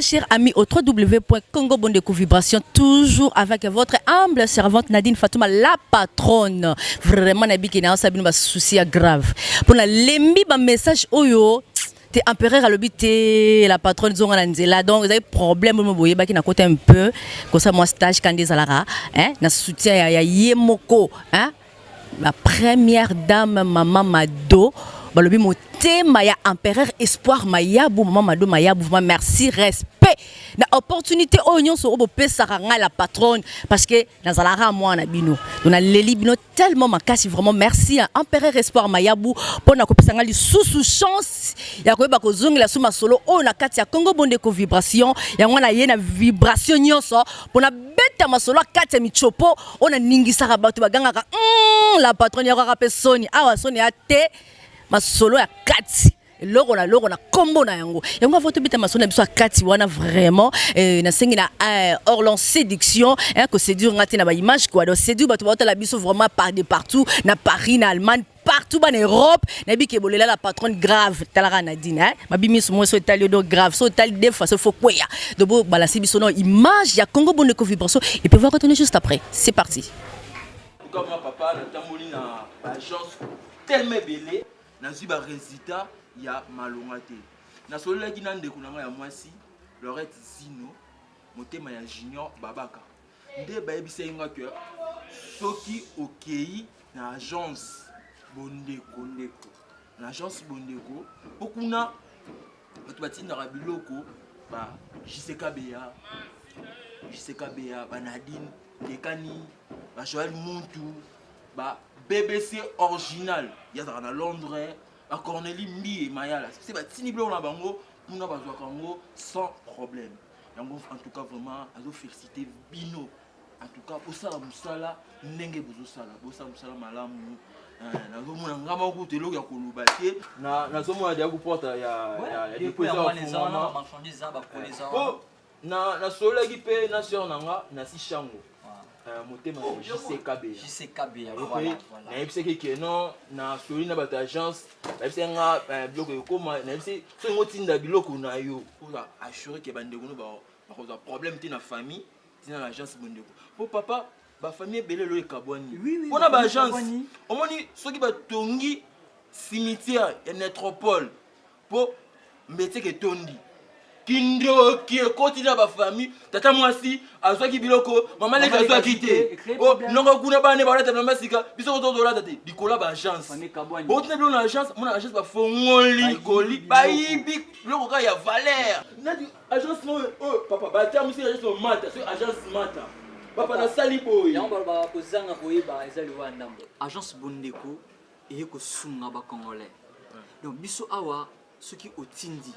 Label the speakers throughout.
Speaker 1: chers amis, au www.congobondeko Vibration, toujours avec votre humble servante Nadine Fatouma, la patronne. Vraiment, Nabi qui n'a pas souci grave. Pour la lembi, un message oyo. T'es empereur à l'obité, la patronne Zongananzela, donc vous avez problème, vous voyez, qui n'a côté un peu, comme ça, moi, stage, quand des alara, hein, na soutien, il y a Yemoko, hein, la première dame, maman Mado, balobi mo thème ya empereur espoir mayabu maman Mado mayabu, merci, respect, na opportunité, oignon sur obo pesaranga la patronne, parce que dans alara moi na bino, on a leli bino tellement makasi, vraiment merci, hein, empereur espoir mayabu, pour na kopesanga li sous chance, ya koyeba ko zongi la suma solo, o na kati ya Congo Bondeko Vibration, ya ngwana ye na vibration nyonso, pour na beta masolo kati ya michopo, on a ningisaka bato baganga la patronne ya rapé Sony, awa Sony a te masolo ya kati. Logo na combo na yango yango voto bita masolo na biso kati wana vraiment na sengi na Orlan séduction hein que séduire ngati na ba image quoi donc séduire bato bato la biso vraiment par de partout na Paris na Allemagne partout en Europe na bi ke bolela la patronne grave talara Nadine hein mabimi so mo so italio do grave so italio des fois so faut quoi de bo balancer biso no image ya Congo Bondeko Vibration et peut voir retourner juste après c'est parti
Speaker 2: comme papa na tamoli na agence tellement belé na ziba résultat ya malongate na solo ki nande kunanga ya mwasi Lorette Zino motema ya junior babaka nde bayebisa inga que soki okei na agence Bondeko na agence Bondeko pokuna bato batinda biloko ba JCKBA ba Nadine Kekani ba Joël Muntu ba BBC original ya na Londres à Cornélie Mbi et Mayala. C'est pas si on a bango, on a besoin kango sans problème. En tout cas vraiment, à vous féliciter Bino. En tout cas, pour ça musala nenge bozo sala, pour ça musala malamu. Na zo mona ngama ko telo ya kolubate. Na zo mona dia ko porta ya déposeur na marchandise ba polisa. Oh, na sola ki pe na sœur nanga na si chango. Motema JCKB voilà na epse ke non na soli na bata agence na epse nga biloko ekoma na epse so ngotinda biloko na yo pour assurer que bandeko no ba ko problème ti na famille ti na agence Bondeko pour papa ba famille belé lo ekabwani on a ba agence omoni soki ba tongi cimetière et métropole pour mbete ke tondi Kindo qui est quotidien ba famille tata mwasi azwa ki biloko mama leka azwa kité oh nongo kuna bane ba leta na masika biso ko tozola tati dikola ba agence bo tne bilo na agence mon agence ba fongoli koli ba yibi biloko ka ya valeur na di agence mo oh papa ba ta musi agence mata so agence mata papa na sali boy ya ba ko zanga boy ba ezali wa ndambo agence Bondeko et ko sunga ba congolais donc biso awa soki otindi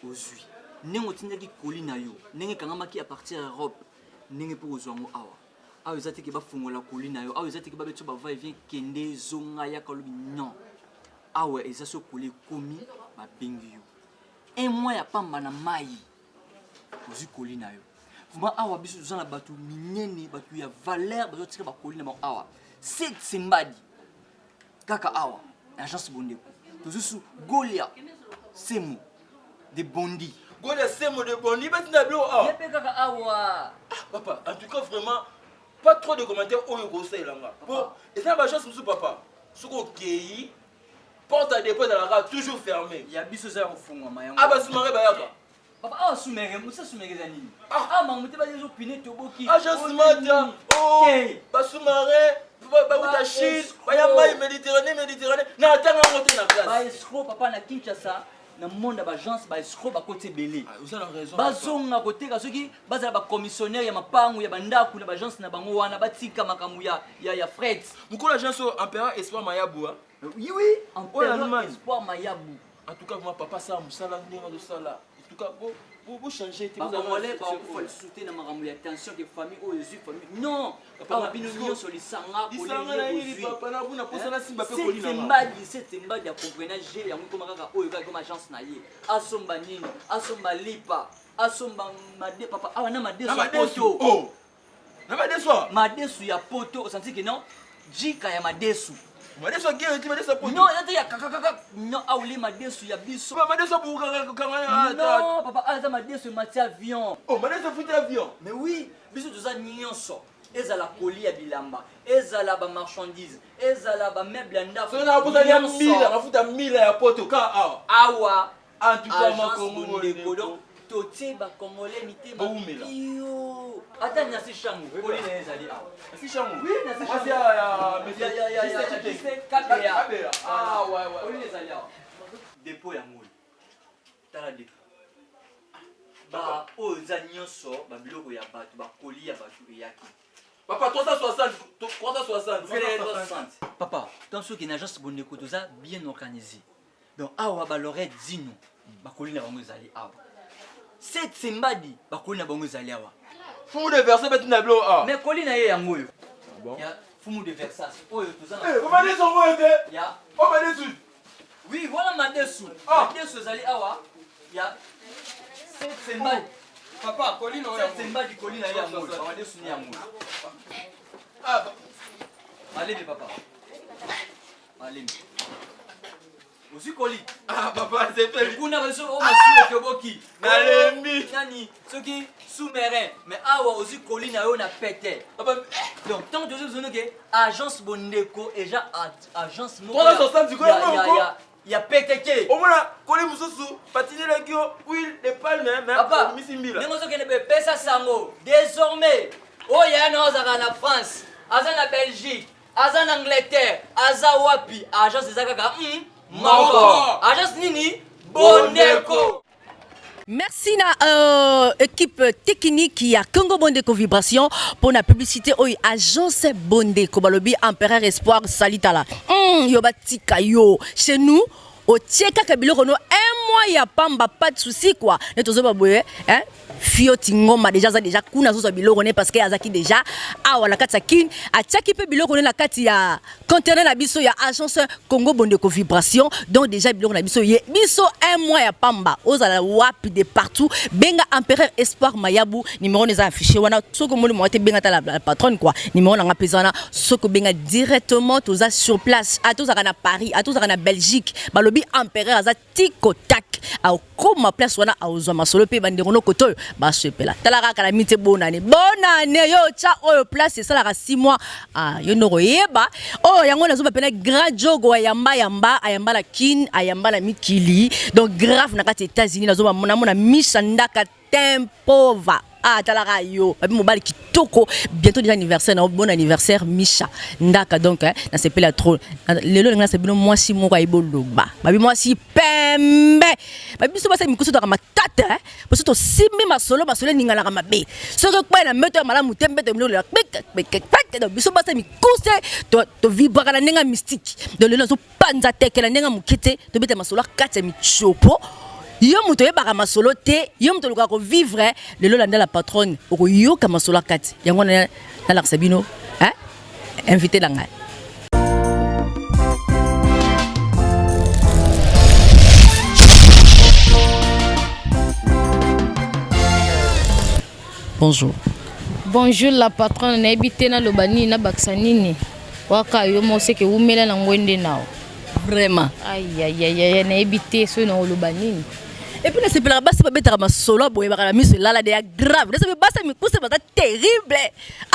Speaker 2: ozui nengo tindaki koli na yo nenge kangamaki à partir Europe nenge pour ozwango awa ezati ke ba fungola koli na yo ezati ke ba beto ba va et vient kende zonga ya kalobi non awa ezaso koli komi ba bengi yo un mois ya pamba na mai ozi koli na yo vraiment awa biso zana batu minene batu ya valeur bazo tika ba koli na ba awa c'est simbadi kaka awa agence Bondeko tozusu Golia Semo de Bondi Golia Semo de Bondi batina blo awa yepe kaka awa papa en tout cas vraiment pas trop de commentaires oyo conseil langa bon et ça ba chance musu papa soko kei porte à dépôt dans la rade toujours fermée ya biso za ko fungwa mayango aba sumare bayaka papa awa sumere musa sumere za nini mamute ba yezo pine toboki agence mata oh ba sumare ba uta Chine ba ya mai Méditerranée na tanga ngote na place ba escro papa na Kinshasa na monde ba agence ba escro ba côté belé vous avez raison ba zonga côté ka soki ba za ba commissionnaire ya mapangu ya bandaku na ba agence na bango wana batika makamu ya fret mukula agence empereur espoir mayabu oui empereur espoir mayabu en tout cas moi papa ça musala ndinga de sala en tout cas vous changer vous avez faut le soutenir na makamu ya attention que famille o yesu famille non papa bino nyo so lisanga ko les papa na buna posana simba pe kolina c'est mbadi ya comprendre j'ai ya mukoma kaka oyo comme agence na ye asomba nini asomba lipa asomba made papa awana madeso poto oh na madeso ya poto o senti que non jika ya madesu Madeso guerre, tu madeso poto.
Speaker 3: Non, il y a kaka non auli madeso ya biso.
Speaker 2: Madeso buka kanga.
Speaker 3: Non, papa, aza madeso mati avion.
Speaker 2: Oh, madeso fuite avion.
Speaker 3: Mais oui, biso toza nyonso. Ezala colis ya bilamba, ezala ba marchandise, ezala ba meuble ndako.
Speaker 2: So na posa ya 1000, mafuta 1000 ya poto ka awa.
Speaker 3: Awa.
Speaker 2: En tout cas, ma Congo
Speaker 3: donc totie ba congolais mité ba bio. Attends, na si changu. Colis na ezali awa.
Speaker 2: Si changu.
Speaker 3: Oui, na si changu.
Speaker 2: Ya. Ah ouais.
Speaker 3: Colis ezali awa. Dépôt ya ngoli. Tala dépôt. Ba oza nyonso ba biloko ya bato ba colis ya bato eyaki.
Speaker 2: Papa, 360.
Speaker 3: Papa, dans ce qui est une agence Bondeko, tout ça bien organisé. Donc, awa balore dino, bakoli na bango zali awa. Cette sembadi, bakoli na bango zali awa.
Speaker 2: Fumu de verser betu na blo a.
Speaker 3: Mais koli na ye yango yo.
Speaker 2: Bon.
Speaker 3: Ya fumu de versage. Oyo tout ça.
Speaker 2: Eh, comment les sont été?
Speaker 3: Ya.
Speaker 2: Oh, madesu.
Speaker 3: Oui, voilà madesu.
Speaker 2: Ah.
Speaker 3: Madesu zali awa. Ya. Cette sembadi.
Speaker 2: Papa, Colline, on
Speaker 3: Cette sembadi koli na ye yango. Madesu ni yango.
Speaker 2: Ah,
Speaker 3: Allez, papa. Allez. Aussi colis.
Speaker 2: ah, papa, c'est fait.
Speaker 3: Kuna baso o masu keboki.
Speaker 2: Nalembi.
Speaker 3: Nani, ceux qui sous-marin, mais awa aussi colis na yo na pété.
Speaker 2: Papa,
Speaker 3: Donc tant que je que agence Bondeko et déjà agence moko.
Speaker 2: 360 du coup,
Speaker 3: il y a PTK.
Speaker 2: au moins, Colline Moussousou, patiner la gueule, huile de palme, mais
Speaker 3: Papa,
Speaker 2: Missimbila.
Speaker 3: nengo so kene be pesa sango. Désormais, oh ya na ozaka na France, aza na Belgique, aza na Angleterre, aza wapi, agence ezaka Moko. Agence nini? Bondeko.
Speaker 1: Merci na équipe technique qui a Congo Bondeko Vibration pour la publicité agence Bondeko balobi Empereur Espoir Salitala. Yoba tika yo chez nous au Tcheka Kabilo Renault un mois ya pamba pas de souci quoi. Ne tozo ba boye hein Fioti ngoma déjà kuna zo biloko ne parce que azaki déjà awala kati kin atchaki pe biloko ne na kati ya conteneur na biso ya agence Congo Bondeko Vibration donc déjà biloko na biso un mois ya pamba ozala wapi de partout benga Empereur Espoir Mayabu numéro les affiché wana soko moli mo te benga ta la patronne quoi numéro na ngapezana soko benga directement toza sur place à tous na Paris à tous na Belgique balobi Empereur aza tiko tak au koma place wana auzwa masolo pe bandeko no koto ba sepela talaka kala mite bonane yo cha oyo place ça la 6 mois yo no yeba yango nazo pena grand jogo ayamba la kin ayamba la mikili donc grave na kati États-Unis nazo mona mishandaka tempova talaka yo babi mobali kitoko bientôt déjà anniversaire na bon anniversaire Misha ndaka donc na sepela trop lelo nga sebino mwasi moko ayeboloba babi mwasi pembe babi so basa mikuso to matata parce to simbi masolo ninga la mabe so ko kwa na meto malamu tembe to mino la donc biso basa mikuse to vibra kana nenga mystique de lelo so panza tekela nenga mukite to beta masolo kati mi chopo yo muto yebaka masolo te yo muto luka ko vivre lelo landa la patronne oko yo ka masolo kati yango na la sabino invité la ngai. Bonjour.
Speaker 4: Bonjour la patronne na habité na lobani na baksanini waka yo mo seke umela na ngwende nao
Speaker 1: Vraiment.
Speaker 4: Aïe na habité so na lobani.
Speaker 1: Et puis c'est pour basi babetaka masolo boye bakala miso lala de grave. C'est basa mikuse basa terrible.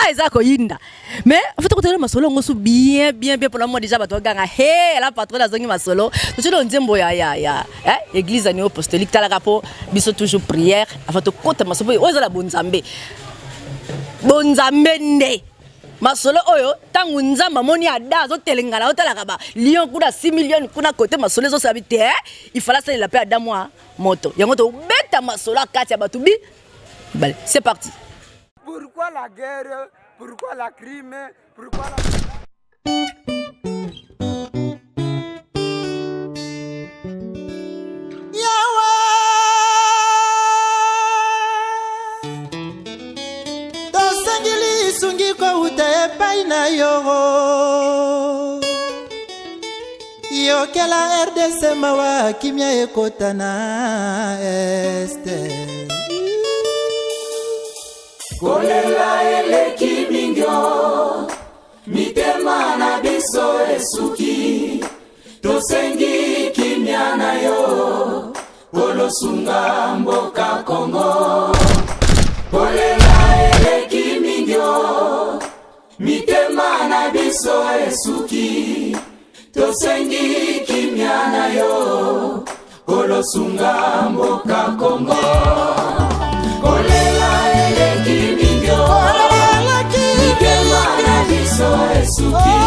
Speaker 1: Eza ko yinda. Mais en fait ko masolo ngosu bien pour la moi déjà bato ganga la patronne azongi masolo. Tu sais nzembo ya église néo-apostolique talaka po biso toujours prière avant to kota masolo oza la bonzambe. Bonzambe nde. Masolo oyo tangu nzamba moni ada zo telengala otalaka ba lion kuna 6 millions kuna côté masolo zo sabite il fallait ça la paix à moi moto yango to beta masolo kati ya batubi bale c'est parti.
Speaker 5: Pourquoi la guerre? Pourquoi la crime? Pourquoi la
Speaker 6: sungi ko ute paina yoro yokela RDC mawa kimia ekotana este kolela ele kibingyo mitema na biso esuki tosengi kimia na yo olosunga mboka Kongo kolela eleki mingyo mitema na biso esuki tosengi kimia na yo olosunga mboka Kongo kolela eleki mingyo mitema na biso esuki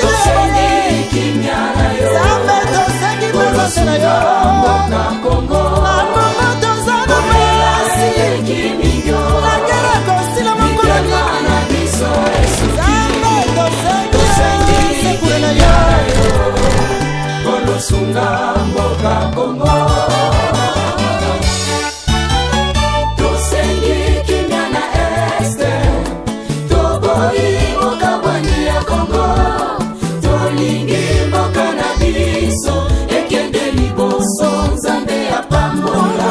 Speaker 6: tosengi kimia na yo olosunga mboka Kongo kolela eleki mingyo mitema na biso esuki tosengi kimia na yo olosunga mboka Kongo tosengi kimia na este toboyi mboka bwani ya Kongo tolingi mboka na biso ekende liboso nzambe ya pambola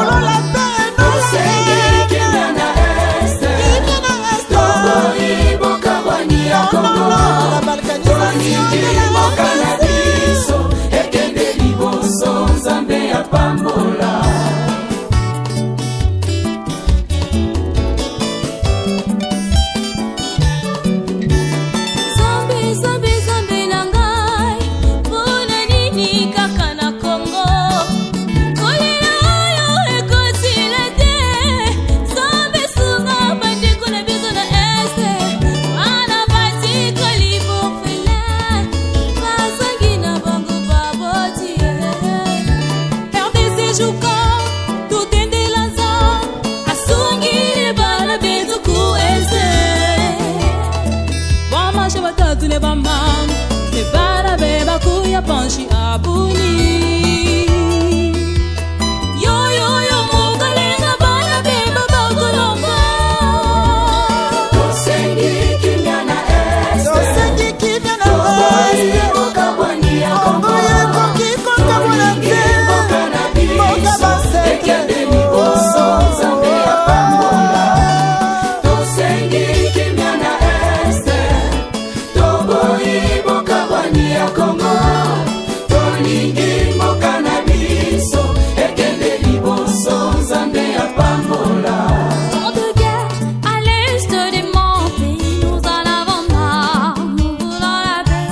Speaker 6: tosengi kimia na este toboyi mboka bwani ya Kongo tolingi mboka na biso ekende liboso nzambe ya pambola
Speaker 7: Panchi abuni yo yo yo mogalenga bana beba bakolomba
Speaker 6: tosengi kimia na este tosengi kimia na este mboka bwani ya Kongo tolingi mboka na biso ekende liboso nzambe ya pambola tosengi kimia na este toboyi mboka bwani ya Kongo tolingi mboka na biso ekende liboso nzambe ya pambola.
Speaker 7: Tant de guerre à l'est de mon pays, nous en avons marre, nous voulons la paix.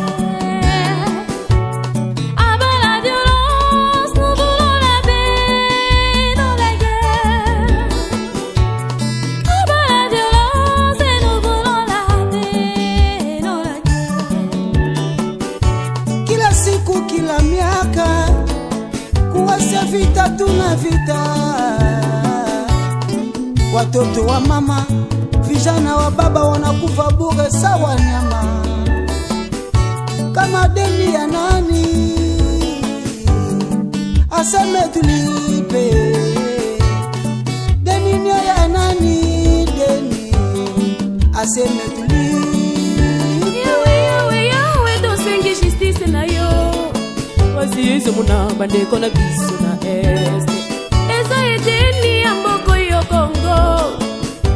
Speaker 7: Avant la violence, nous voulons la paix, non la guerre. Avant la violence, et nous voulons la paix, non la guerre.
Speaker 8: Kila siku kila miaka kuwasha vita tuna vita watoto wa mama vijana wa baba wanakufa bure sawa nyama kama deni ya nani aseme tulipe deni ni ya nani deni aseme tulipe
Speaker 7: yawe tosengi justice na yo wasiizo muna bandeko na biso na este eza eteni ya mboko yo Kongo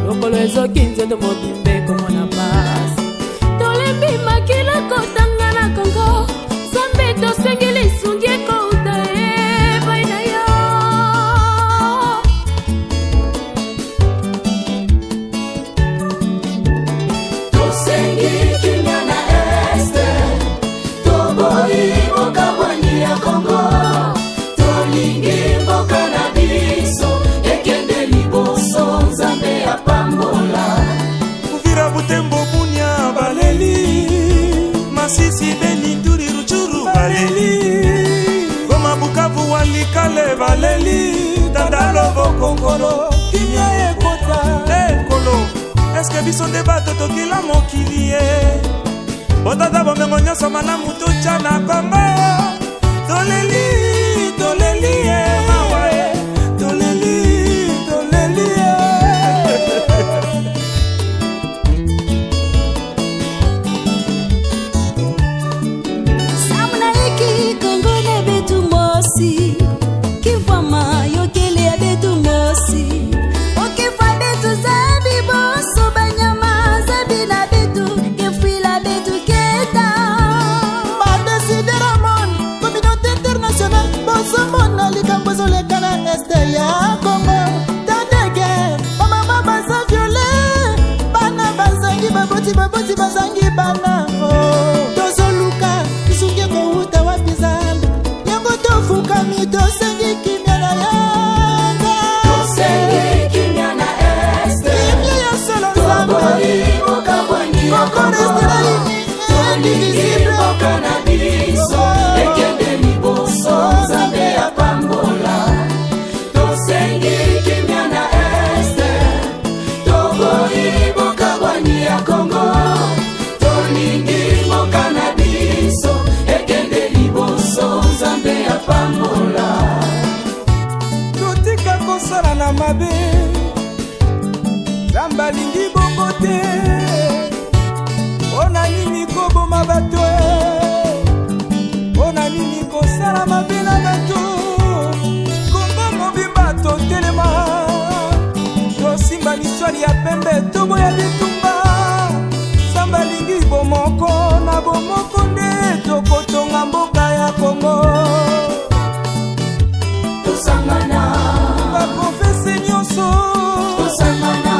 Speaker 7: lokolo ezokinze to mobimbe komona pasi tolembi makila kotanga na Kongo zambe tosengi lisungi ekouta epai na yo
Speaker 6: tosengi kimia na este toboyi mboka bwani ya Kongo tolingi mboka na biso ekende liboso nzambe ya pambola
Speaker 9: Uvira Butembo Bunia baleli Masisi Beni Turi Ruchuru baleli Goma Bukavu Walikale baleli Tandalovo Kongolo Kimia ekota Ekolo Eske biso debato tokila mokilie Botata bomengo nyonso malamu tocha na Kongo Toleli Toleli mawae Toleli Toleli
Speaker 7: Samuna iki Kongo na betu mosi Kifama yokele ya betu mosi Okifa betu zabi boso banyama Zabi na betu kifila betu
Speaker 8: este ya Congo tandege bamama baza viole bana bazangi baboti bazangi bana tozoluka isungi kouta wapi zambe yango tofukami tosengi kimia na yanga
Speaker 6: tosengi kimia na este
Speaker 8: kimia ya solo nzambe kokorestela indivisible
Speaker 6: na biso ekende liboso nzambe ya pambola tosengi kimia na este toboyi bokabwani ya Kongo tolingi mboka na biso ekende liboso nzambe ya pambola
Speaker 9: totika kosala na mabe nzambe alingi bongo te mpona nini koboma bato mpona nini kosala mabe na bato Kongo mobimba totelema tosimba liswali ya pembe toboya bitumba nzambe alingi bomoko na bomoko nde tokotonga mboka ya Kongo
Speaker 6: tosangana
Speaker 9: baprofese nyonso
Speaker 6: tosangana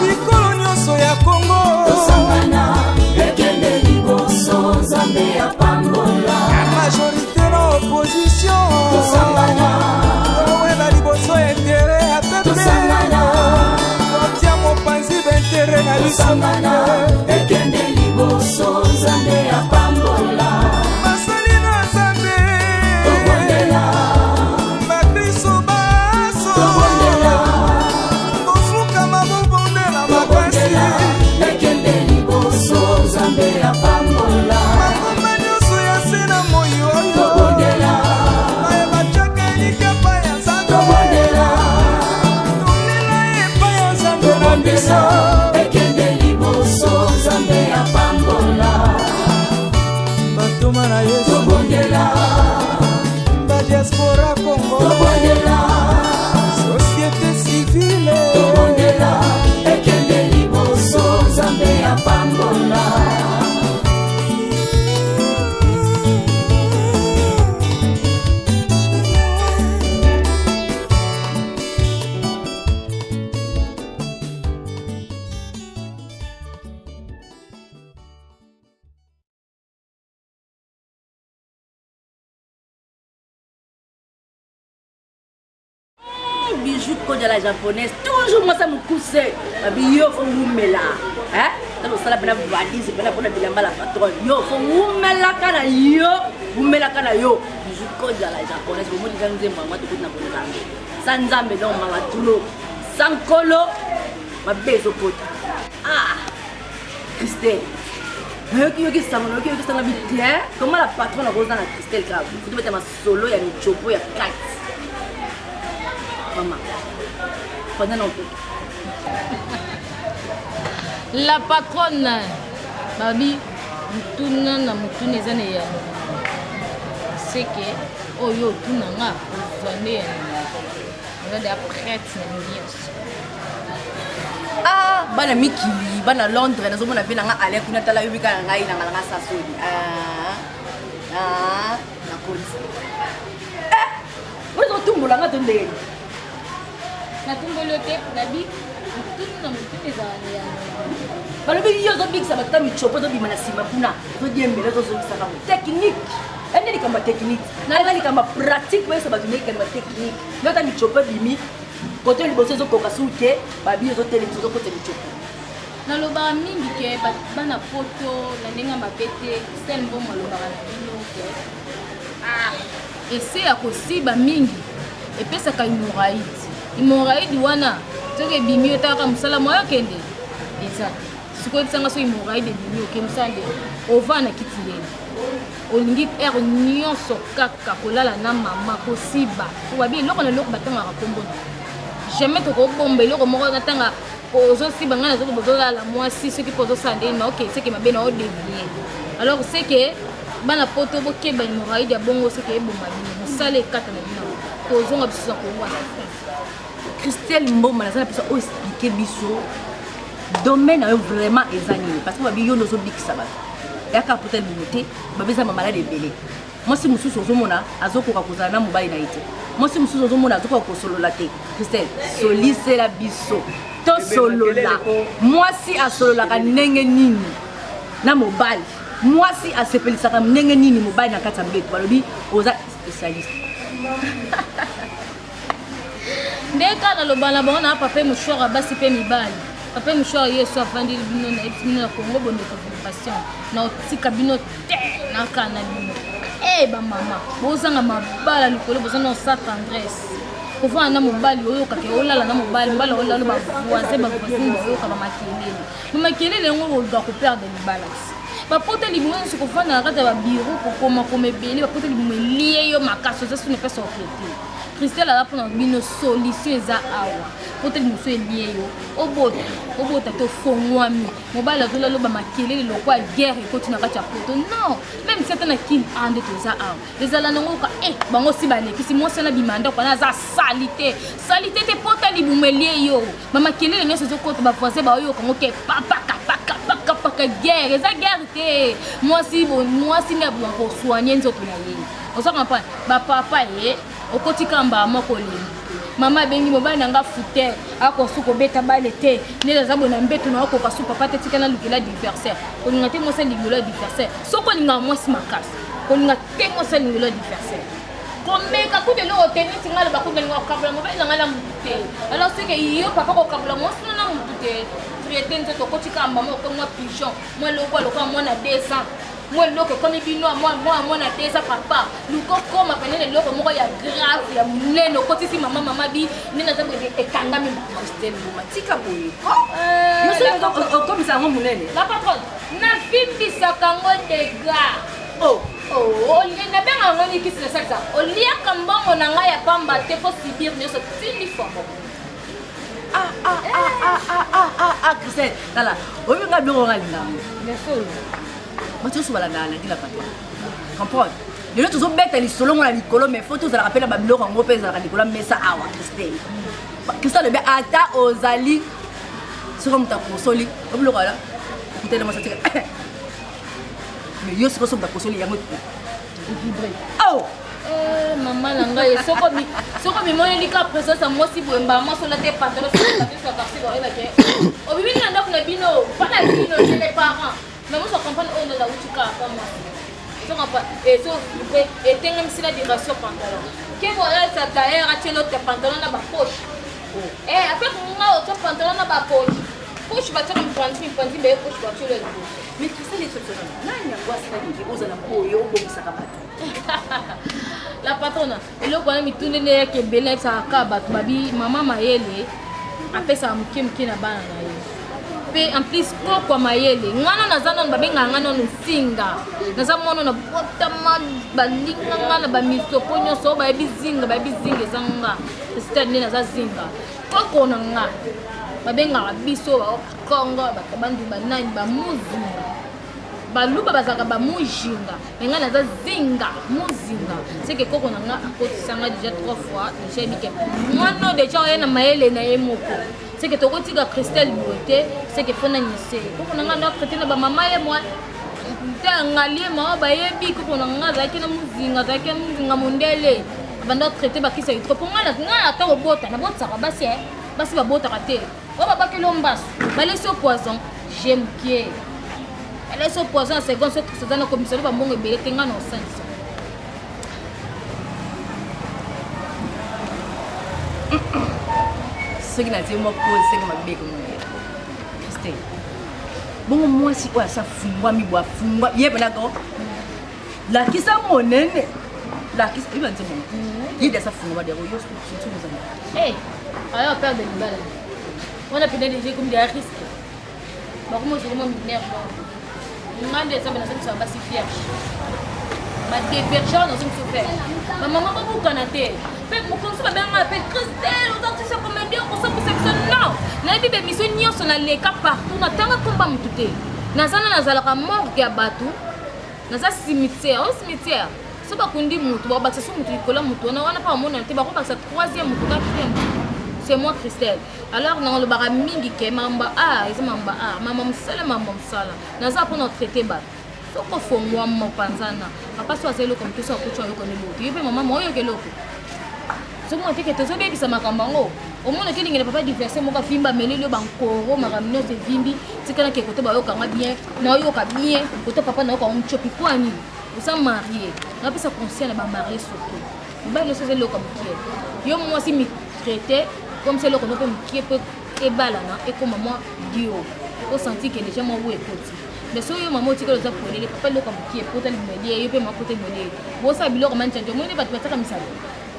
Speaker 9: bikolo nyonso ya Kongo
Speaker 6: tosangana ekende liboso nzambe ya pambola
Speaker 9: majorité na opposition
Speaker 6: tosangana
Speaker 9: owela liboso ya intere ya pepe
Speaker 6: tosangana
Speaker 9: totia mopanzi baintere na biso
Speaker 6: tosangana ekende liboso nzambe ya pambola
Speaker 9: basali na nzambe
Speaker 6: tobondela
Speaker 9: bakristo baso
Speaker 6: tobondela
Speaker 9: bofukama bobondela makasi
Speaker 6: ekende liboso nzambe ya pambola
Speaker 9: makoma nyonso ya se na moi oyo
Speaker 6: tobondela
Speaker 9: baye batiaka elikapa ya nzambe
Speaker 6: tobondela
Speaker 9: tolela epai ya nzambe na biso
Speaker 6: ekende liboso nzambe ya pambola
Speaker 9: batoma na yesu
Speaker 6: tobondela
Speaker 9: badiaspora Congo
Speaker 6: tobondela
Speaker 9: société civile
Speaker 6: tobondela ekende liboso nzambe ya pambola
Speaker 1: Bijou Kodja la japonaise, toujours moi ça me cousse. Yo faut mumela. Hein? Dans le salon, on va dire, c'est pour la bilamba la patronne. Yo faut mumela kana yo, mumela kana yo. Bijou Kodja la japonaise, vous me dites maman tout na bonga. Sans nzambe non mama tulo. Sans kolo, ma bezo poto. Ah! Christelle. Yoki sango, yoki sango bien. Comment la patronne a posé dans la Christelle grave? Vous devez mettre ma solo, il y a une chopo, il y a 4. Maman, pendant longtemps.
Speaker 4: La patronne, babi, mutuna na mutune zane ya. C'est que, oh yo, tuna nga, zane ya. On a des prêtres na milios.
Speaker 1: Ah, bana mikili, bana Londres, nazo mona bina nga ale kuna tala yubika ngai na nga sasoli. Na koti. Moi tumbola nga tonde.
Speaker 4: Na tumbolo te, nabi, mutuna mutune zane ya.
Speaker 1: Balobi yo zo bikisa batata michopo zo bima na sima kuna. Zo diembele zo zo saka technique. Ende ni kama technique. Na ela ni kama pratique weso ba tunai kama technique. Nota michopo bimi. Kote liboso zo koka suke, babi zo tele zo kote michopo.
Speaker 4: Na loba mingi ke bana poto na nenga mapete, sel mbomo loba na bino ke. Ah, ese ya kosiba mingi. Epesa ka imoraidi. Imoraidi wana toke bimi otaka musala moyo kende. Eza. Siko tsanga so imoraidi bimi okemsande. Ovana kitile. Olingi er nyonso kaka kolala na mama kosiba. Wabi loko na loko batanga rakombona. Jamais toko bombe loko moko natanga ozo si bangana zo bozola la mwasi ceux qui pozo sande mais OK c'est que mabena o dévier. Alors c'est que bana poto boke ba imoraidi ya bongo c'est que bomba bino sale kata na bino. Kozonga biso ko wa.
Speaker 1: Christelle Mboma na sana pesa o expliquer biso domaine a vraiment examiné parce que babi yo nozo bikisa ba. Yaka peut-être limité, babeza ma malade belé. Moi si mususu ozomona azokoka kozala na mobali na ite. Moi si mususu ozomona azokoka kosolola te Christelle solisela biso tosolola mwasi asololaka ndenge nini na mobali mwasi asepelisaka ndenge nini mobali na kati ya mbeto balobi oza spécialiste
Speaker 4: ndeka naloba na bango na papa mouchoir basi mpe mibali papa mouchoir yesu afandi bino na bino na Congo bondeka vibration na otika bino te na kana bino bamama bozanga mabala likolo bozanga osa tendresse kofana na mobali oyokaka olala na mobali mbala olala bavoise bayoka bamakelele yango oluka koperdre libala bapota libumu nyonso kofanda na kati ya babiro kokoma ebele bapota libumu elie yo makasi oza sone mpe sortete Christelle ala mpona bino solution eza awa pota libumu so elie yo obota te ofongwami mobali azolaloba makelele lokwa guerre ekoti na kati ya poto non même si ata na kini ande toza awa ezala nango yoka bango si balekisi mwasi wana bimanda kwana aza salite te pota libumu elie yo bamakelele nyonso ezokota bavoisin baoyoka ngo ke papaka guerre eza guerre te mwasi nde abima kosoigne nzoto na ye osoka mpa bapapa ye okotika mbala moko lembi mama abengi mobali nanga fute akosu kobeta bale te ndenge aza boye na mbeto na okoka su papa te tika na lukela diversaire kolinga te mwasi alingelo ya diversaire soki olingaka mwasi makasi kolinga te mwasi alingelo ya diversaire komeka kudelo otenisi nga loba kudelinga okabula mobali nanga na mutu te alors seke yo papa kokabula mwasi na mutu te traité nzoto okotika mbama okomwa pigeon mwa eloko alokola mwana 200 mwa eloko ekomi bino mwana 200 papa lukokoma pene eloko moko ya grave ya monene okotisi mama bi nene aza boye ekangami Christelle Mbuma tika boye okomisa yango monene la patronne nafimbisaka ngo dega nabenga yango nikisi na salisa oliaka mbongo na ngai ya pamba te fo sibir nyonso tili fomo Christelle tala oyinga biloko ngalinga moto balanga na dila patron comprendre lelo tozobeta lisolo ngo na likolo mais faut tozalaka mpe na babiloko yango mpe ezalaka likolo mesa awa Christelle be ata ozali soko moto akosoli obiloko ala okutele mosatika mais yo soko moto akosoli yango vibre mama na ngai soko mimoneli ka présence ya mwasi boye mbama sola te pantalon sur partie boyebake obibini na ndako na bino pana bino chez les parents mais moi je comprends on est là où tu cas pas moi je comprends et so et tenga la direction pantalon que voilà ça d'ailleurs a l'autre pantalon na ba poche après moi autre pantalon na ba poche va faire une panty mais poche va tuer le mais tout ça les solutions nani ya kwa sasa hivi uza na boyo obomisa kabata la patronne eloko wana mitundele yake bele sa kabatu babi mama mayele apesa mke na bana na ye pe en plus kwa mayele ngana nazana babenga ngana no singa naza mono na botama balinga ngana ba misoponyo so ba bizinga zanga stade ni naza zinga koko na nga babenga biso ba kongo batabandu banani ba muzinga baluba bazaka ba mujinga menga naza zinga muzinga c'est que koko na nga akotisanga déjà 3 fois déjà bike mwana déjà yana mayele na yemoko c'est que tokotika Christelle Beauté c'est que fona nyese koko na nga ndo traité na ba mama ye moi ntangalie ma ba yebi koko na nga zaki na muzinga mondele banda traité ba kisa trop pour nga ata obota na bota ka basi ba bota ka te o ba ke lombas ba laisser au poison j'aime qui elle est au poison à seconde ce dans la commission ba mbongo ebele tenga na osanisa ce qui n'a dit moi pose c'est comme bébé comme Christelle bongo mwasi oya sa fungwa mibwa fungwa yebe nako la kisa monene la kisa iba nzemo yide sa fungwa de yo surtout nous amis alors perdre le bal on a pédé des comme des risques ba comment je me nerve ngande ça bana ça ba si fier ba divergence dans ce fait ma maman ba ku kanate pe mo comme ça ba nga pe Christelle on dit ça comme dire pour ça pour section non na bibe mission nyonso na leka partout na tanga komba mutute nazana nazalaka morgue ya batu naza cimetière au cimetière so ba kundi mutu ba bakisa mutu ikola mutu na wana pa mona te ba ko bakisa 3e mutu 4e c'est moi Christelle alors na le bara mingi ke mamba eza mamba mama msala naza pour notre traiter ba soko fo moi mo panzana papa so azelo comme tout ça ko cho yo ko ne lo yepe mama mo yo ke loko somo te ke tozobebisa makambo yango omona ke lingela papa diverse moko afimba melelo bankoro makambo nyonso evimbi tikana ke kote bayokanga bien nayoka bien kote papa nayoka omchopi kwani oza marie napesa conseil na bamarie surtout mobali nyonso ezeloko mokie yo mwasi mitraite comme ça eloko no mpe mokie mpe ebalana ekoma mwa dio osenti ke déjà mwa wu ekoti mais soki yo mama otikala oza polele papa eloko mokie epota limwelie yo mpe makota limwelie bosala biloko manchange omoni bato batiaka misala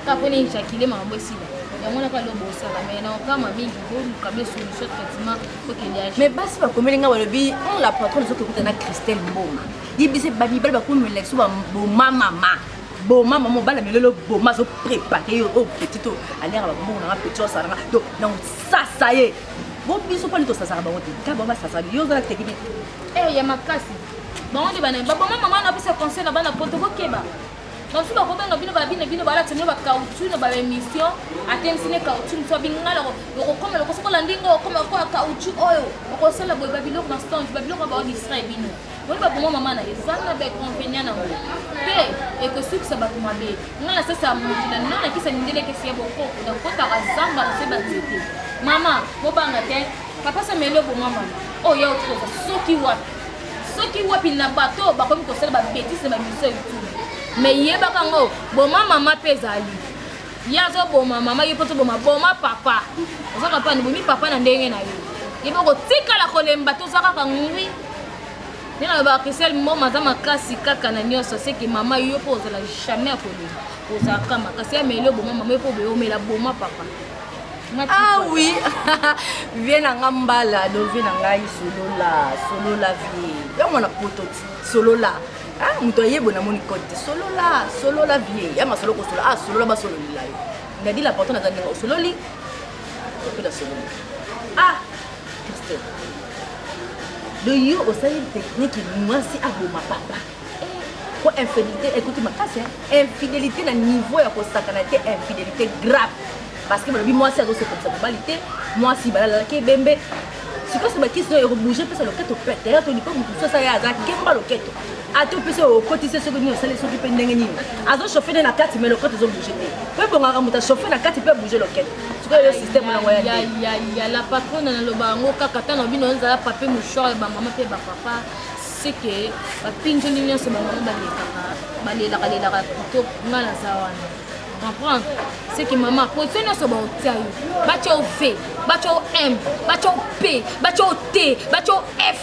Speaker 4: kapone injakile makambo esila yamonaka lo bosala mais na okama mingi oluka bie solution traitement okeliage
Speaker 1: mais basi bakomeli nga balobi on la patronne ezokokuta na Christelle Mboma yebise bamibali bakomela biso boma mobala melelo boma azoprépare yo o petit o alera babongo nanga petit osalanga donc sasa ye bo biso mponi tosasaka bango te ka bango basasa yo ozala tekini
Speaker 4: ya makasi bango nde bana baboma mama na bisa conseil na bana poto bokeba basusu bakobenga bino babina bino balati bino bacauchut na baémission atemisine cauchut mosu babingala okokomela okosokola ndingo okoma koya cauchut oyo okosala boye babiloko na stonge babiloko baodistrai bino oni baboma mama na ezali na bainconvénient nango mpe ekosukisa bato mabe nga na sasa mokila nino nakisa nindelekesi ya bokoko nakotaka zamba na se banzete mama mobanga te papa sameli oboma mama oyo otoza soki wapi na bato bakomi kosala babétise na bamiso youtube mais yebaka ngo boma mama mpe ezali ye azoboma mama ye mpo toboma boma papa ozaka mpa nibomi papa na ndenge na yo yeba kotikala kolemba toza kaka ngwi nde na yobaka Christelle Mboma aza makasi kaka na nyonso seke mama yo mpo ozala jamais akolemba ozalaka makasi ameli oboma mama yo mpo boyomela boma papa
Speaker 1: ah oui vie na nga mbala do vie na ngai solola vie yo mwana poto solola ah muto yebo na moni kote solola vie ya masolo ko solola basololila yo ngadi la porte na zanga sololi ko da sololi ah Christelle de yo osali technique mwasi aboma papa ko infidélité écoute makasi infidélité na niveau ya ko sakana te infidélité grave parce que moi si azo se comme ça globalité moi si balala ke bembe si que c'est ma question et bouger peut ça le keto péter to ni pas mutu ça ya za kemba le keto ato peut au cotiser ce que nous ça les so pe ndenge ni azo chauffer na carte mais le keto zo bouger te peut bonga muta chauffer na carte peut bouger le keto c'est que le système na ngoya
Speaker 4: ya la patronne na loba ngo kaka tana bino nzala papier mouchoir ba maman pe ba papa c'est que ba pinjoni nyonso ba maman balela to ngala zawana comprendre c'est que maman position nyonso baotia yo batya o v batya o m batya o p batya o t batya o f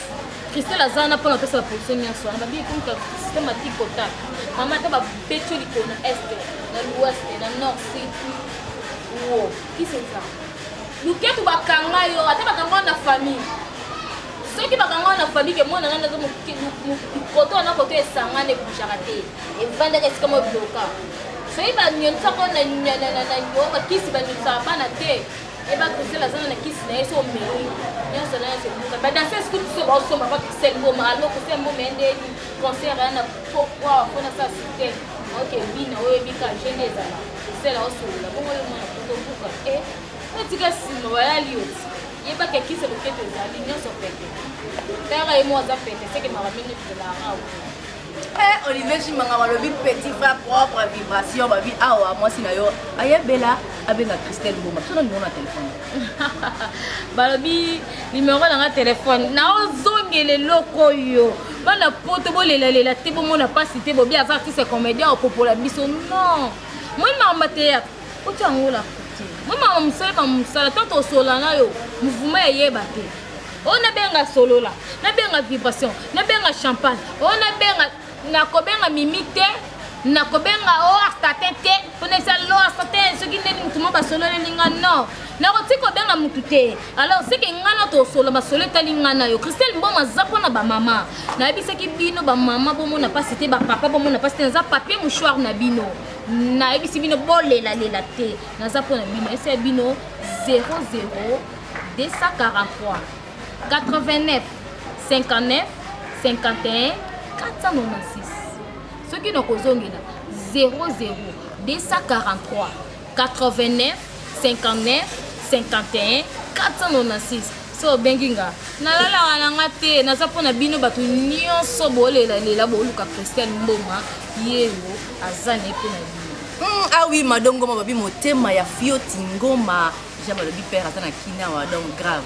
Speaker 4: Christelle aza na mpona opesa baposition nyonso wana babi komika systématique otaka mama ata babeti yo likolo na este na l'ouest na nord sud wo qui c'est ça luketu bakanga yo ata bakanga na famille soki bakanga na famille ke mwana nanga nazo koto na koto esangane kushaka te evandaka esika mo bloka soki banyonisa ko na nyonga kisi banyonisa bana te eba Christelle azana na kisi na ye so omeli nyonso na nyonso ebuka badanse esikuti so baosomba pa Christelle Mboma alo Christelle Mboma endeni concert ya na pourquoi mpona sa site ok bina oyo ebika gene ezala Christelle aosolola bongo yo mwana kotobuka etika nsima bayali oti yebaka kisi loketo ezali nyonso pete tara ye mo aza pete seke makamini ezelanga
Speaker 1: Olivier Chimanga balobi petit frère propre vibration babi awa mwasi na yo ayebela abenga Christelle Mboma sona numéro na téléphone
Speaker 4: balobi numéro na téléphone na ozongele loko yo bana poto bolela te bomona pasi te bobi aza artiste comédien au popola biso non moi mama te otangola kote moi mama musala tanto solana yo mouvement eyeba te ona benga solola na benga vibration na benga champagne ona benga nakobenga mimite nakobenga o astate te pona ça lo astate ce qui n'est tout monde basolo linga non na kotiko benga mutu te alors c'est que ngana to solo basolo talingana yo Christelle Mboma zapo na ba mama na bisaki bino ba mama bomo na pas cité ba papa bomo na pas cité za papier mouchoir na bino na bisi bino bolela lela te na zapo na bino c'est bino 00 243 89 59 51 496 ce qui nous kozongela 00 243 89 59 51 496 so benginga nalala wananga te naza pona bino bato nyonso bolela lela boluka Christelle Mboma yego azane pona bino
Speaker 1: Ah oui, madame Ngoma babi motema ya Fioti Ngoma. J'aime le père atana kina wa donc grave.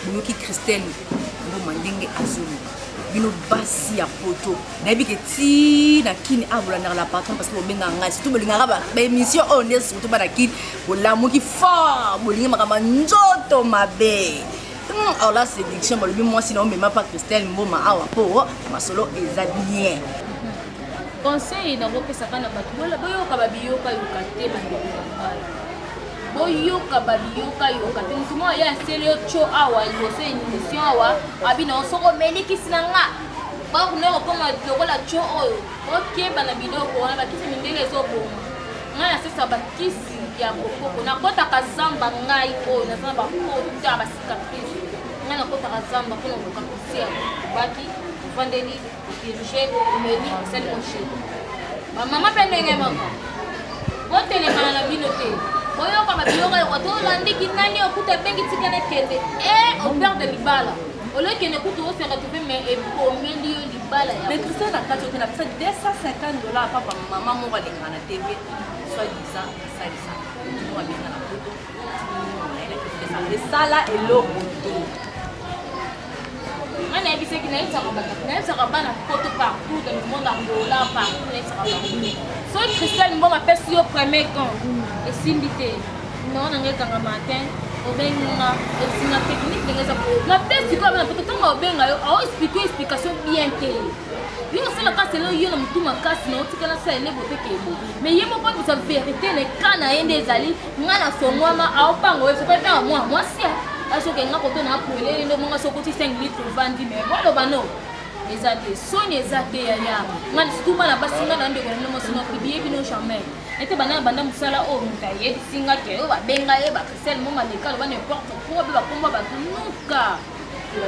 Speaker 1: Boyoki Christelle Ngoma ndenge azulu. Bino basi ya poto. Na bi ke ti na kini abula na la patron parce que bobenga nga surtout bolinga ba émission on est surtout ba na kini bolamu ki fort bolinga makama nzoto mabe. Alors là c'est diction bolobi moi sinon même pas Christelle Ngoma awa po masolo eza bien.
Speaker 4: Conseil na kopesaka na bato boyoka babiyoka yoka te bandeko boyoka babiyoka yoka te mutu moko ya aseli ocho awa liboso ya émission awa abina osoko omelikisi na nga bakuna kokoma lokola cho oyo okeba na biloko wana bakisi mindele ezoboma ngai nasesa bakisi ya kokoko nakotaka zamba ngai oyo naza na bakota basikatrice ngai nakotaka zamba mpona kokapisi ya baki vandeli dirige omeli osali moshego bamama mpe ndenge moko botelemana na bino te boyoka babiyoka yoka to olandiki nani okuta ebengi tikana ekende operde libala olokende kutu oseka tupe me ebomeli yo libala ya
Speaker 1: mais Christelle na kati okende apesa $250 papa mama moko alingaka na tv soit disant asalisa moko abenga na poto esala eloko te
Speaker 4: nga nayebisaki nayebisaka bana poto partout dans le monde angola partout nayebisaka bango soki Christelle Mboma apesi yo premier camp esimbi te nao nanga ekanga matin obenga esinga technique ndenge eza napesi ko abana poto ntango obenga yo aoexplike explication bien te yo osala kasi lelo yo na motu makasi na otikala sa elebo peke ebo mais ye moko bisa vérité na eka na ye nde ezali nga na songwama aopanga oyo sopetanga mwasi asoke nga koto na apwele ndo monga sokoti 5 litres vandi mais boloba no eza te soni eza te yaya nga surtout bana basi nga na ndeko na bino mosi biyebi no jamais ete bana banda mosala oyo moto ayebisi nga ke oyo babenga ye Christelle Mboma leka loba n'importe quoi mpe bakomba bato nuka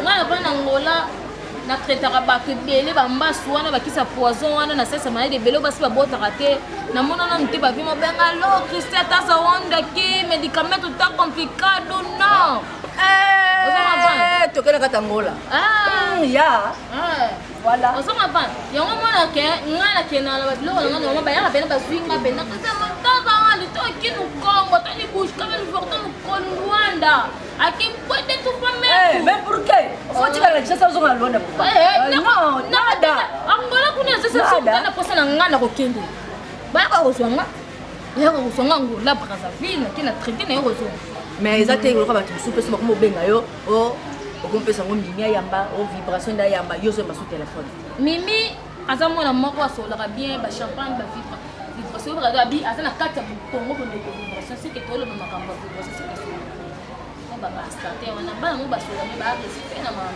Speaker 4: nga na bana ngola na traitaka bato ebele bambasu wana bakisa poison wana na sasa malade ebele basi babotaka te namonana mte bavi mobenga lo Christelle tasa wondaki médicament tout temps complicado non
Speaker 1: tokende kata ngola ya voilà
Speaker 4: osoma pan yango mwana ke ngana ke na biloko na ngana bayaka pena baswinga pena kasa mataza wali to kinu Congo tani bouche comme une forte mu Rwanda aki pote tu famille
Speaker 1: mais pour que faut dire la chance aux Rwanda non nada angola kuna sasa sasa na posa na ngana ko kende bayaka ko swanga yaka ko swanga ngola Brazzaville na kina traité na yo mais ezate ko ba soupe so ko benga yo o okompesa ngo mimi ayamba o vibration da yamba yo so masu téléphone
Speaker 4: mimi aza mwana moko asolaka bien ba champagne ba vibration ba abi aza na kati ya bongo bongo ko vibration c'est que tolo makambo vibration c'est que ba ba starter wana ba mo ba sola ba respect na mama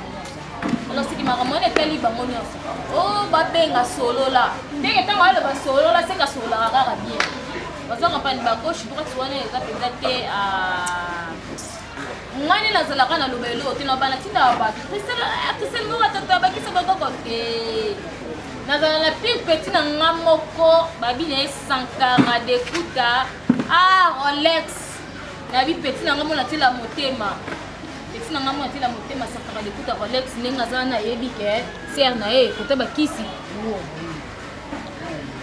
Speaker 4: alors c'est que makambo ne teli ba mo nyonso o ba benga solola ndenge tango ala ba solola c'est ka solola kaka bien bazaka pani ba gauche droite wana eza penza te ngani nazalaka na lobelo te na bana tinda bato Christelle Mboma tata bakisa bakoko te nazala na pire petit na nga moko babi na ye Sankara dekuta Rolex nabi petit na nga mona tila motema petit na nga mona tila motema Sankara dekuta Rolex ndenge azala na yebi ke ser na ye kota bakisi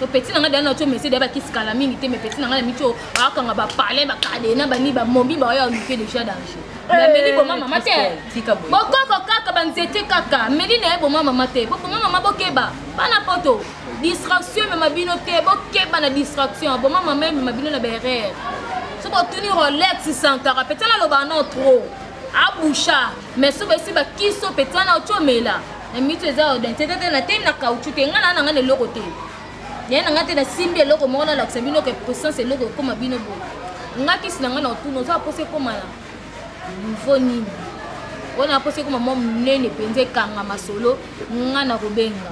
Speaker 4: to petit na nga dana to mesi de bakisi kala mingi te mais petit na nga mito akanga ba parler ba kadena bani ba mombi ba ya luke déjà danger meli boma mama te bokoko kaka banzete kaka meli na ye boma mama te boma mama bokeba bana poto distraction me mabino te bokeba na distraction boma mama me mabino na berere so botuni Rolex Sankara petana loba non trop abusha mais so besi ba kiso petana ochomela na mito eza identité na te na caoutchouc te ngana na ngane loko te yena ngate na simbi eloko moko na lakisa bino ke puissance eloko ekoma bino bo ngakisi na nga na otuno oza apose ekoma na niveau nini wana apose ekoma mwa monene mpenza ekanga masolo nga na kobenga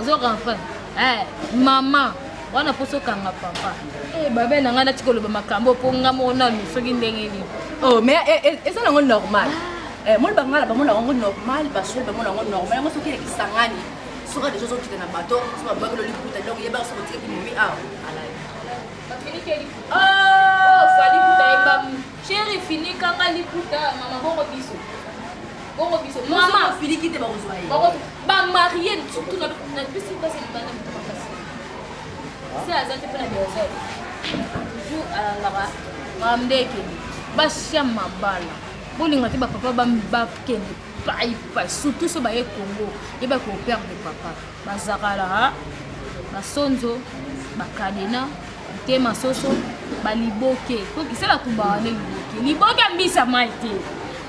Speaker 4: ozokamfan mama wana apose okanga papa babe na nga nati koloba makambo mpo nga moko nanu soki ndenge nini
Speaker 1: mais eza nango normal moni bangala bamona yango normal basoli bamona yango normal yango soki elekisangani soka des choses qui na bateau soka bakolo liputa donc yeba soka tiki mimi
Speaker 4: fali puta eba chéri fini kanga liputa mama bongo biso mama
Speaker 1: fili kite ba kozwa ye
Speaker 4: ba marié surtout na bisi basi bana mutaka kasi si aza te mpe na besoin toujours alalaka makamde ekende basia mabala bolinga te bapapa bakende paipai surtout so baye Congo yebaki operde papa bazakala basonzo bakadena te masoso baliboke po kisala tubawane liboke mbisa mai te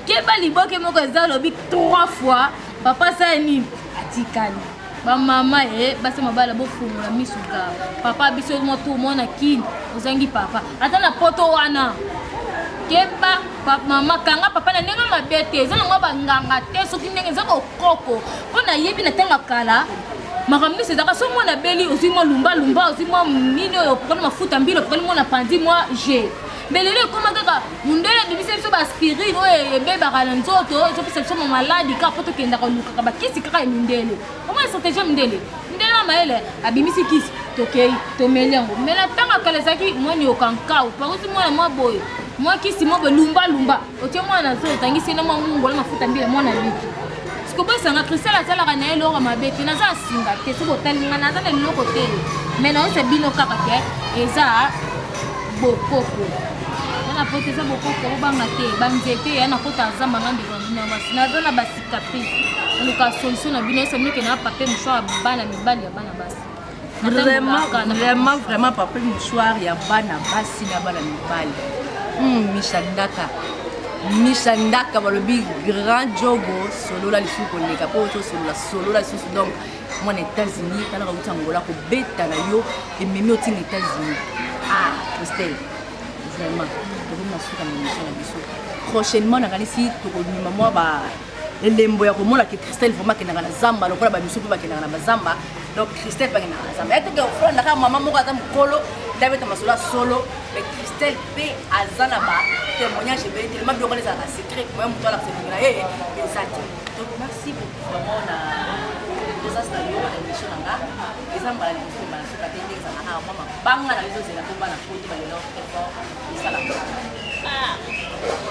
Speaker 4: keba liboke moko eza lobi 3 fois papa sa nini atikali bamama basa mabala bofungula misuka papa biso mo tu mona kini ozangi papa ata na poto wana keba mama kanga papa na ndenge mabete eza nango banganga te soki ndenge eza kokoko mpo nayebi na ntango kala makambo ezaka so mwana beli ozwi mwa lumbalumba ozwi mwa nini oyo okokana mafuta mbili okokani mwa na pandi mwa je mbelelo ekoma kaka mundele ebimisa biso baaspirine oyo ebebaka na nzoto ezopesa biso mamaladi kaka po tokendaka olukaka bakisi kaka emindele omwa estratégie mindele na mayele abimisi kisi tokei tomeli yango me na ntango akala ezalaki mwani okankau pakuti mwana mwa boye mwa kisi mwa boye lumbalumba otie mwana zo otangisi na mwa mungola mafuta mbili mwana liki sikobosanga Christelle asalaka na ye eloko mabe te naza asinga te soki otalinga naza na eloko te me naoyesa bino kaka te eza bokoko wana po te eza bokoko obanga te banzete ya nakota azamba nga ndeko basi naza na basikatrice oluka solution na bino yesa minoke na papier mouchoir ya bana mibali ya bana basi
Speaker 1: vraiment papier mouchoir ya bana basi na bana mibali mishandaka balobi grand jogo solola lisusu koleka po tosolola solola lisusu donc mwana États-Unis talaka uti angola kobeta na yo ememi otinga États-Unis Christelle vraiment tokomasuka na émission na biso prochainement nakanisi tokomima mwa elembo ya komona ke Christelle vraiment akendaka na zamba lokola bamisu mpe bakendaka na bazamba donc Christelle mpe akendaka na zamba yateke ofrandaka mama moko aza mokolo ndabeta masolo solo mais Christelle mpe aza na témoignage ebele telema biloko ezalaka secret moya moto alakisa elingi na ye eza te donc merci beaucoup vraiment na présence na yo na émission na nga eza mbala liboso mbala soka te ndenge ezalaka na mwa mabanga na biso ozela mpo bana poti balelo très fort esalaka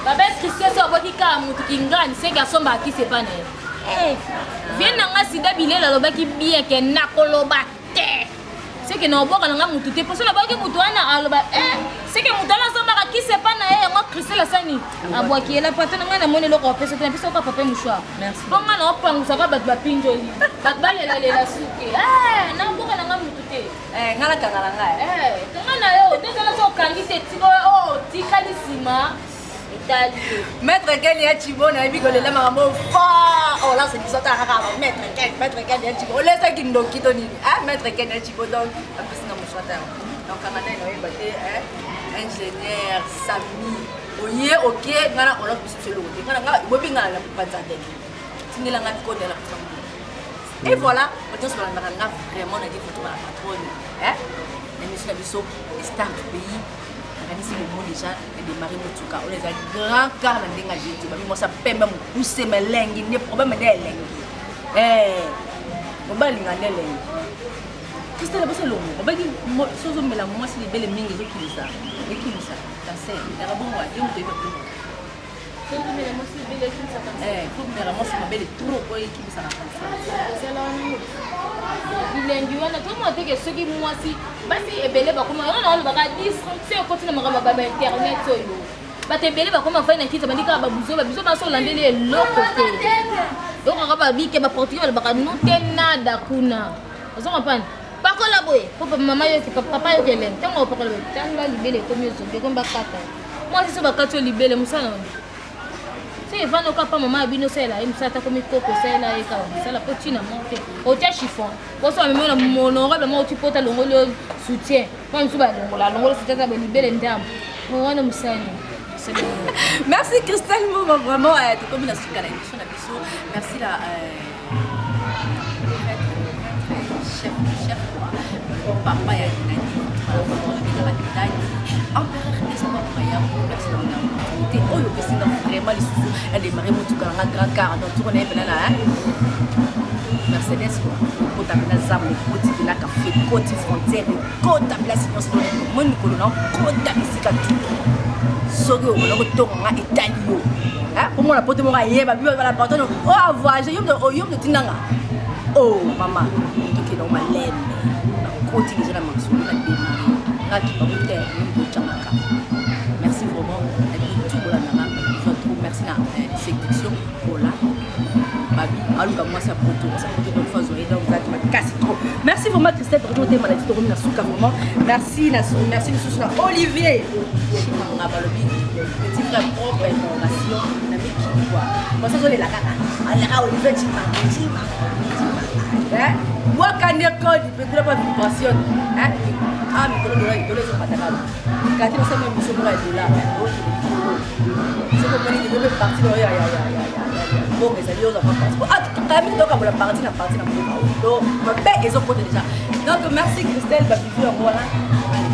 Speaker 1: babe Christelle so aboki kaka motu kingani seke asomba akise pa na ye vie na nga sida bilela alobaki bien ke nakoloba te seke na oboka na nga motu te mposo nabaki motu wana aloba seke motu wana asombaka kise pa na ye yango Christelle asani abwaki ela pate na nga na moni eloko apesa te na biso oka pape mouchoir mpo nga na opangusaka bato bapinjoli bato balelalela suke na oboka na nga motu te nga nakanga na nga kanga na yo ndezala so okangi te tikali nsima Maître Ken ya Chibo na bigo lela makambo fort là c'est bizarre kaka Maître Ken ya Chibo laisse ki ndoki to nini Maître Ken ya Chibo donc apesi na mouchoir donc kanana ino ebate ingénieur Sami oye OK ngana on a biso selo te ngana bobi ngana la panzande tingela ngati ko de la panzande et voilà on se rend ngana vraiment na dit photo la patronne l'émission de biso star du pays ici le monde déjà démarré mutuka on les a grand car na ndenga jeti ba mo sa pembe mo pousser melengi ne problème de lengi on ba linga lengi Christelle bosse longo on ba ki sozo mela mo si belle mingi zo kilisa ekilisa ta se era bon wa yo mutoi ba sozo mela mo si belle kilisa ta faut mela mo si belle trop ko ekilisa na kansa c'est là bilengi wana tomoteke soki mwasi basi ebele bakoma wana olobaka disruption ekoti na makambo baba internet oyo bato ebele bakoma fai na kiti bandika babuzo babiso baso olandeli eloko te okaka babike baportugais balobaka no te nada kuna ozongapani pakola boye po mama yo papa yo kelene ntango opakola boye tanga libele ekomi ozongi ekomi bakata mwasi so bakati yo libele mosala wana c'est vano ka pa mama bino sela imsata komi koko sela eka sala potina monte otia chiffon boso amemo na monorable mo tu pota longolo soutien moi msuba longolo soutien ta libele ndambo wana musani merci Christelle Momo vraiment tu comme la suka la émission na biso merci la chef papa ya Nani oyo pesinga vraiment lisusu adémarré motuka nanga grand car donc tourne epena na Mercedes kota pena zambo koti bilaka fe koti frontière kota place nyonso mo mikolo na kota bisika tu soki okola kotonga nga etali yo omona pote moko ayeba biba bala pardon voyage yo mtindanga mama tokenda omaleme koti déjà na makasolo na qui va vous taire, merci vraiment. Et puis tout le monde, merci à la séduction pour la babi. Alors moi c'est pour tout, ça pour tout une fois zoé donc vous êtes casse trop. Merci vraiment Christelle pour rejoindre maladie de Romina Souka vraiment. Merci na Olivier. On a pas le petit frère propre information na miki quoi. Moi ça les la kaka. Alors Olivier tu hein? Moi quand il code il peut pas vibration hein? Ah mais pour le les pas d'accord. Quand il s'est même sur le là. C'est comme il devait partir ya. Bon, mais ça dit aux enfants passeport. Ah, tu as mis donc à la partie, donc, ma paix, ils ont côté déjà. Donc, merci Christelle, ma fille, voilà. Allez.